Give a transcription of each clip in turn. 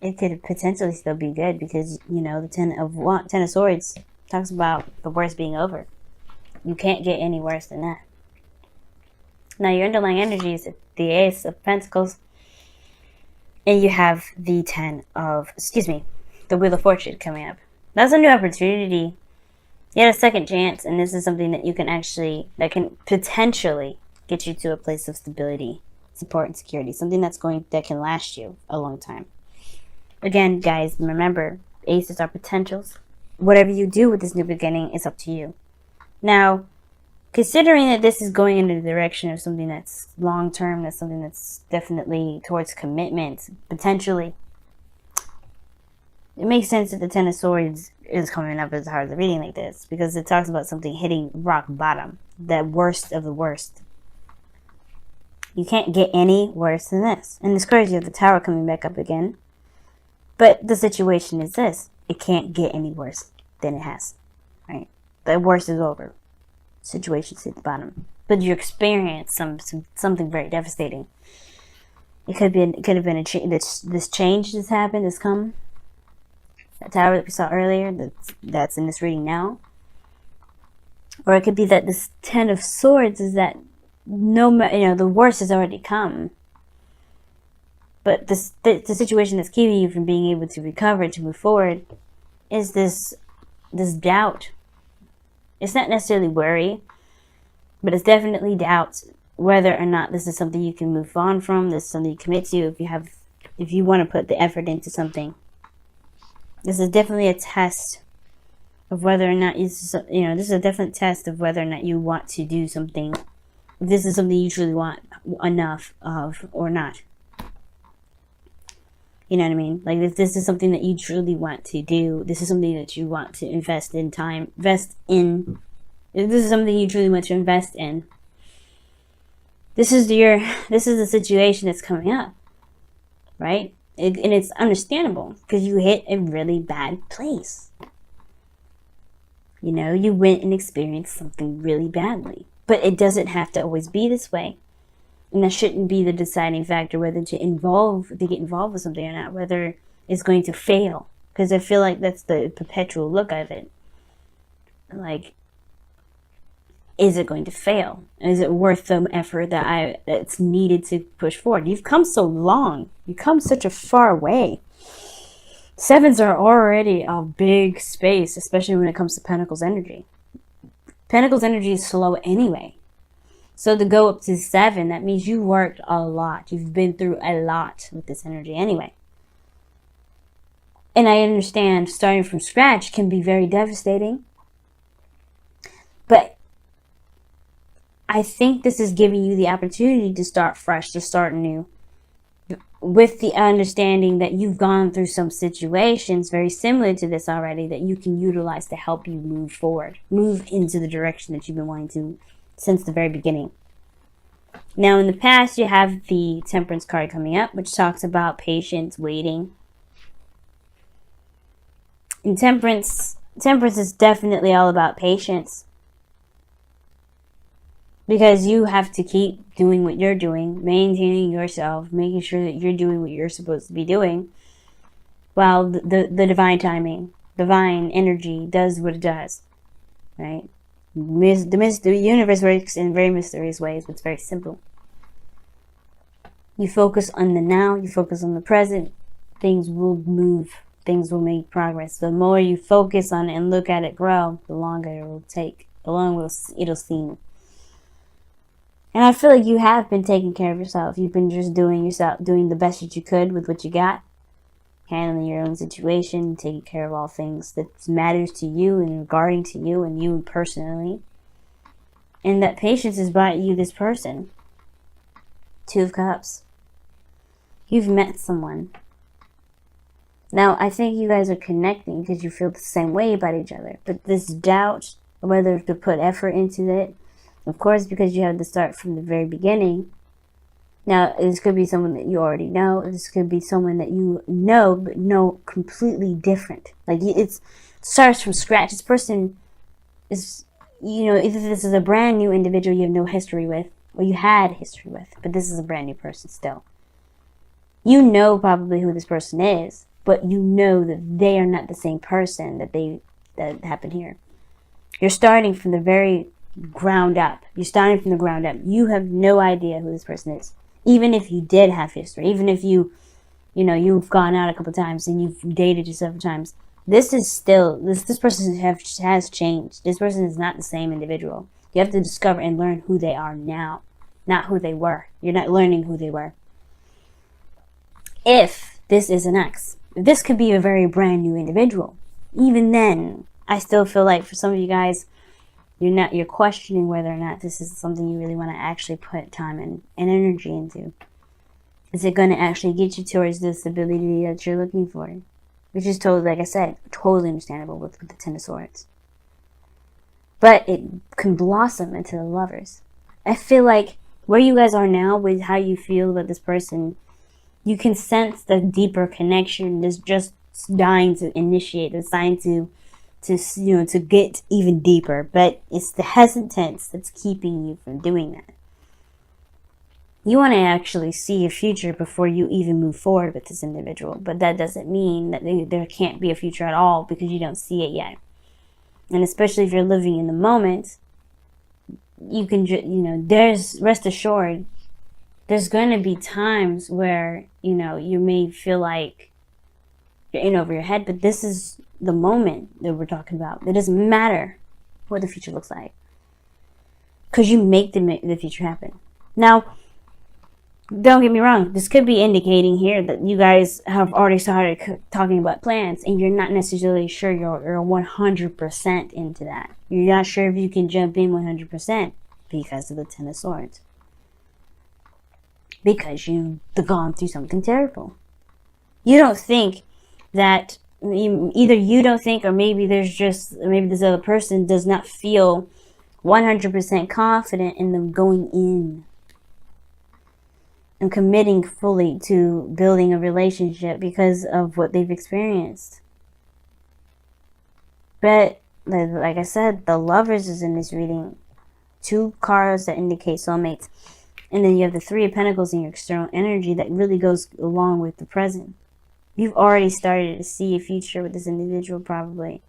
it could potentially still be good because, you know, the Ten of Swords talks about the worst being over. You can't get any worse than that. Now, your underlying energy is the Ace of Pentacles, and you have the the Wheel of Fortune coming up. That's a new opportunity. You had a second chance, and this is something that you can that can potentially get you to a place of stability, support, and security. Something that can last you a long time. Again, guys, remember, aces are potentials. Whatever you do with this new beginning is up to you. Now, considering that this is going in the direction of something that's long-term, that's something that's definitely towards commitment, potentially, it makes sense that the Ten of Swords is coming up as hard as a reading like this, because it talks about something hitting rock bottom, the worst of the worst. You can't get any worse than this. And it's crazy, you have the Tower coming back up again. But the situation is this. It can't get any worse than it has. Right? The worst is over. Situation's hit the bottom. But you experience something very devastating. It could have been this change that's happened, that's come. That Tower that we saw earlier, that's in this reading now. Or it could be that this Ten of Swords is that the worst has already come. But the situation that's keeping you from being able to recover, to move forward, is this doubt. It's not necessarily worry, but it's definitely doubt whether or not this is something you can move on from, this is something you commit to, if you want to put the effort into something. This is definitely a test of whether or not this is a definite test of whether or not you want to do something. If this is something you truly want enough of or not. You know what I mean? Like, if this is something that you truly want to do, this is something that you want to invest in time, if this is something you truly want to invest in, this is the situation that's coming up, right? And it's understandable, because you hit a really bad place. You went and experienced something really badly. But it doesn't have to always be this way. And that shouldn't be the deciding factor whether to get involved with something or not, whether it's going to fail. Because I feel like that's the perpetual look of it. Like, is it going to fail? Is it worth the effort that's needed to push forward? You've come so long. You've come such a far way. Sevens are already a big space, especially when it comes to Pentacles energy. Pentacles energy is slow anyway. So to go up to 7, that means you worked a lot. You've been through a lot with this energy anyway. And I understand starting from scratch can be very devastating. But I think this is giving you the opportunity to start fresh, to start new. With the understanding that you've gone through some situations very similar to this already that you can utilize to help you move forward. Move into the direction that you've been wanting to since the very beginning. Now, in the past, you have the Temperance card coming up, which talks about patience, waiting. And Temperance is definitely all about patience. Because you have to keep doing what you're doing, maintaining yourself, making sure that you're doing what you're supposed to be doing, while the divine timing, divine energy does what it does, right? The universe works in very mysterious ways, but it's very simple. You focus on the now, you focus on the present, things will move, things will make progress. The more you focus on it and look at it grow, the longer it will take, the longer it'll seem. And I feel like you have been taking care of yourself. You've been just doing the best that you could with what you got. Handling your own situation, taking care of all things that matters to you and regarding to you and you personally. And that patience has brought you this person. 2 of Cups. You've met someone. Now, I think you guys are connecting because you feel the same way about each other. But this doubt, whether to put effort into it, of course, because you have to start from the very beginning. Now, this could be someone that you already know. This could be someone that you know, but know completely different. Like, it starts from scratch. This person is, either this is a brand new individual you have no history with, or you had history with, but this is a brand new person still. You know probably who this person is, but you know that they are not the same person that happened here. You're starting from the very ground up. You're starting from the ground up. You have no idea who this person is. Even if you did have history, even if you've gone out a couple times and you've dated several times, this is still, this person has changed. This person is not the same individual. You have to discover and learn who they are now, not who they were. You're not learning who they were. If this is an ex, this could be a very brand new individual. Even then, I still feel like for some of you guys, you're questioning whether or not this is something you really want to actually put time and energy into. Is it going to actually get you towards the stability that you're looking for? Which is totally, like I said, totally understandable with the Ten of Swords. But it can blossom into the Lovers. I feel like where you guys are now with how you feel about this person, you can sense the deeper connection that's just dying to initiate, that's dying to get even deeper. But it's the hesitance that's keeping you from doing that. You want to actually see a future before you even move forward with this individual. But that doesn't mean that there can't be a future at all because you don't see it yet. And especially if you're living in the moment, you can, there's, rest assured, there's going to be times where, you may feel like you're in over your head, but this is the moment that we're talking about. It doesn't matter what the future looks like, because you make the future happen. Now, don't get me wrong, this could be indicating here that you guys have already started talking about plans, and you're not necessarily sure you're 100% into that. You're not sure if you can jump in 100% because of the Ten of Swords. Because you've gone through something terrible. You don't think that, either you don't think, or maybe maybe this other person does not feel 100% confident in them going in and committing fully to building a relationship because of what they've experienced. But like I said, the Lovers is in this reading. 2 cards that indicate soulmates. And then you have the 3 of Pentacles in your external energy that really goes along with the present. You've already started to see a future with this individual, probably.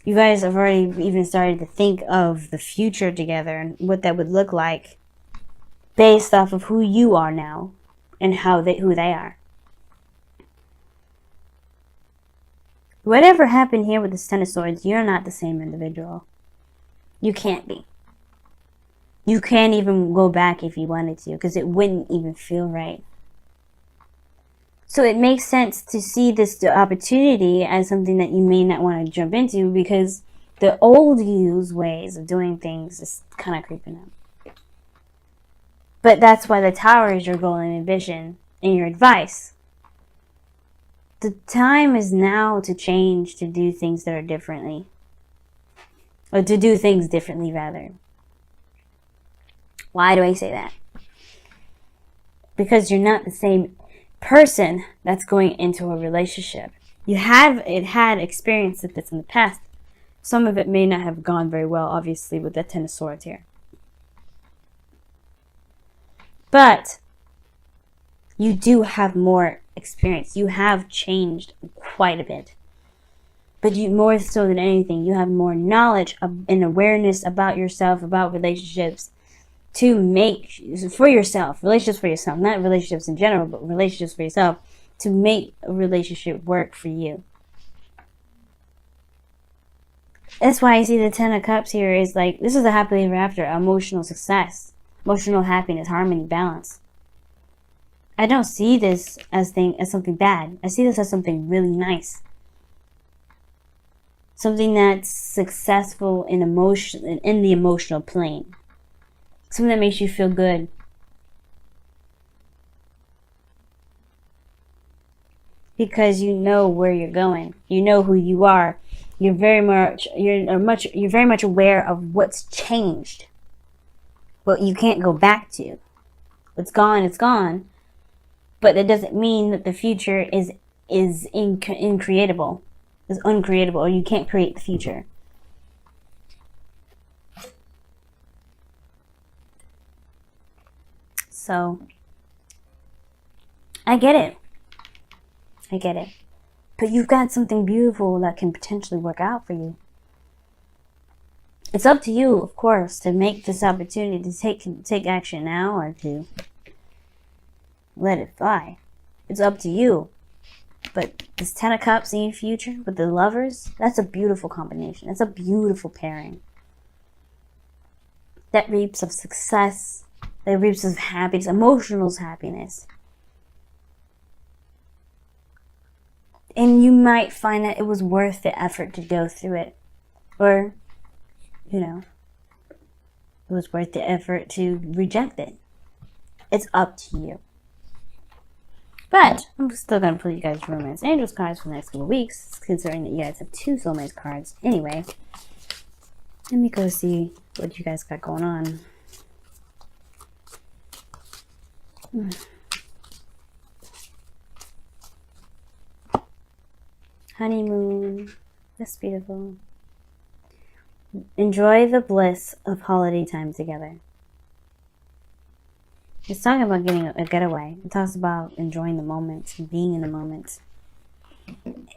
You guys have already even started to think of the future together and what that would look like based off of who you are now and who they are. Whatever happened here with the Ten of Swords, you're not the same individual. You can't be. You can't even go back if you wanted to, because it wouldn't even feel right. So it makes sense to see this opportunity as something that you may not want to jump into, because the old you's ways of doing things is kind of creeping up. But that's why the Tower is your goal and ambition and your advice. The time is now to change, to do things that are differently. Or to do things differently, rather. Why do I say that? Because you're not the same person that's going into a relationship. You had experience with this in the past. Some of it may not have gone very well, obviously, with the Ten of Swords here. But you do have more experience. You have changed quite a bit. But you, more so than anything, you have more knowledge and awareness about yourself, about relationships, to make for yourself, relationships for yourself, not relationships in general, but relationships for yourself, to make a relationship work for you. That's why I see the Ten of Cups here is like, this is a happily ever after, emotional success, emotional happiness, harmony, balance. I don't see this as something bad. I see this as something really nice. Something that's successful in the emotional plane. Something that makes you feel good. Because you know where you're going. You know who you are. You're very much aware of what's changed. What you can't go back to. What's gone, it's gone. But that doesn't mean that the future is uncreatable, or you can't create the future. So I get it. I get it. But you've got something beautiful that can potentially work out for you. It's up to you, of course, to make this opportunity to take action now or to let it fly. It's up to you. But this Ten of Cups in your future with the Lovers, that's a beautiful combination. It's a beautiful pairing. That reaps of success. That reaps of happiness, emotional happiness. And you might find that it was worth the effort to go through it. Or, you know, it was worth the effort to reject it. It's up to you. But I'm still going to pull you guys Romance Angels cards for the next couple of weeks, considering that you guys have 2 soulmates cards. Anyway, let me go see what you guys got going on. Honeymoon. That's beautiful. Enjoy the bliss of holiday time together. It's talking about getting a getaway. It talks about enjoying the moment and being in the moment.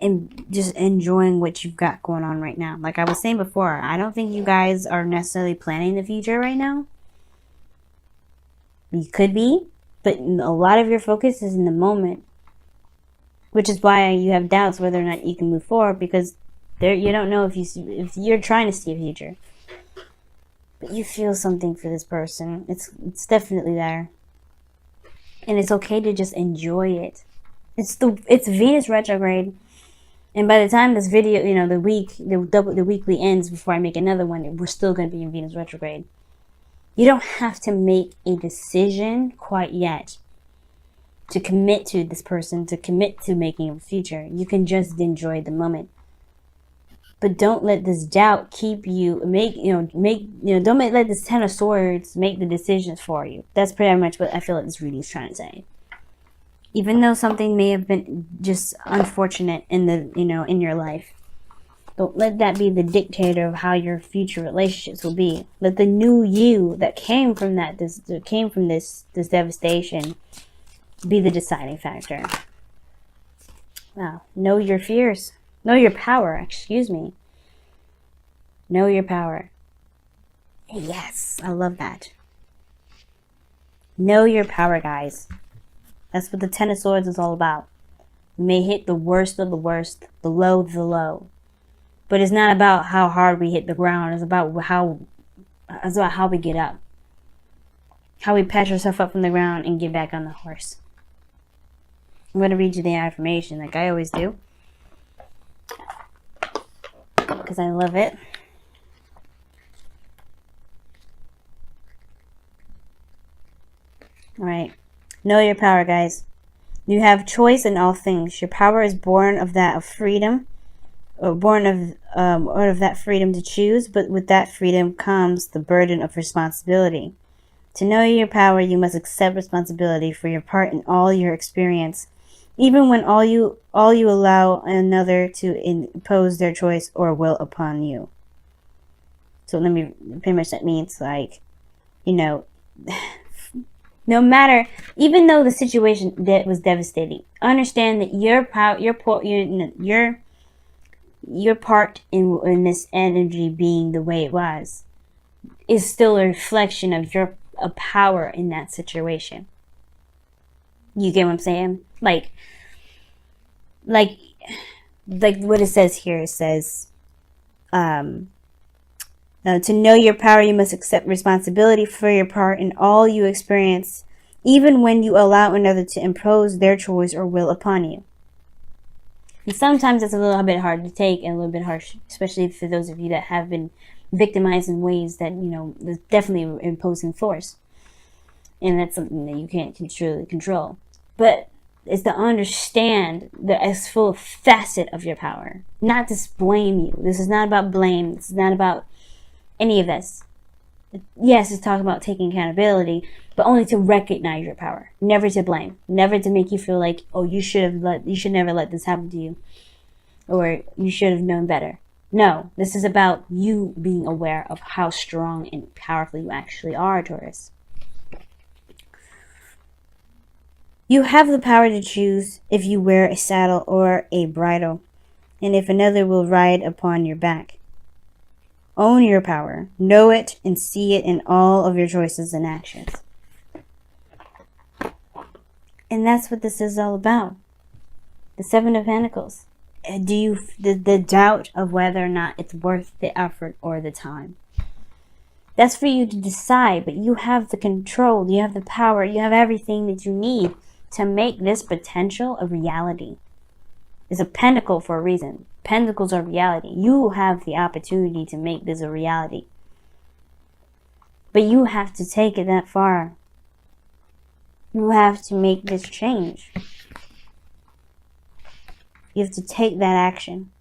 And just enjoying what you've got going on right now. Like I was saying before, I don't think you guys are necessarily planning the future right now. You could be, but a lot of your focus is in the moment. Which is why you have doubts whether or not you can move forward, because you don't know if you're trying to see a future. But you feel something for this person. It's definitely there. And it's okay to just enjoy it. It's Venus retrograde. And by the time this video, you know, the weekly ends before I make another one, we're still going to be in Venus retrograde. You don't have to make a decision quite yet to commit to this person, to commit to making a future. You can just enjoy the moment. But don't let this doubt keep you, don't let this Ten of Swords make the decisions for you. That's pretty much what I feel like this reading is trying to say. Even though something may have been just unfortunate in your life, don't let that be the dictator of how your future relationships will be. Let the new you that came from this devastation be the deciding factor. Wow. Know your fears. Know your power, excuse me. Know your power. Yes, I love that. Know your power, guys. That's what the Ten of Swords is all about. You may hit the worst of the worst, the low of the low. But it's not about how hard we hit the ground. It's about how we get up. How we patch ourselves up from the ground and get back on the horse. I'm going to read you the affirmation like I always do, because I love it. Alright. Know your power, guys. You have choice in all things. Your power is born of that of freedom, or born of out of that freedom to choose, but with that freedom comes the burden of responsibility. To know your power, you must accept responsibility for your part in all your experience, even when all you allow another to impose their choice or will upon you. So pretty much that means, like, no matter, even though the situation was devastating, understand that your part in this energy being the way it was is still a reflection of your power in that situation. You get what I'm saying? Like what it says here, it says, to know your power, you must accept responsibility for your part in all you experience, even when you allow another to impose their choice or will upon you. And sometimes it's a little bit hard to take and a little bit harsh, especially for those of you that have been victimized in ways that, is definitely imposing force. And that's something that you can't truly control. But it's to understand the full facet of your power. Not to blame you. This is not about blame. This is not about any of this. Yes, it's talking about taking accountability, but only to recognize your power. Never to blame. Never to make you feel like, oh, you should never let this happen to you. Or you should have known better. No, this is about you being aware of how strong and powerful you actually are, Taurus. You have the power to choose if you wear a saddle or a bridle, and if another will ride upon your back. Own your power. Know it and see it in all of your choices and actions. And that's what this is all about. The Seven of Pentacles. Do you the doubt of whether or not it's worth the effort or the time? That's for you to decide, but you have the control, you have the power, you have everything that you need to make this potential a reality. It's a pentacle for a reason. Pentacles are reality. You have the opportunity to make this a reality. But you have to take it that far. You have to make this change. You have to take that action.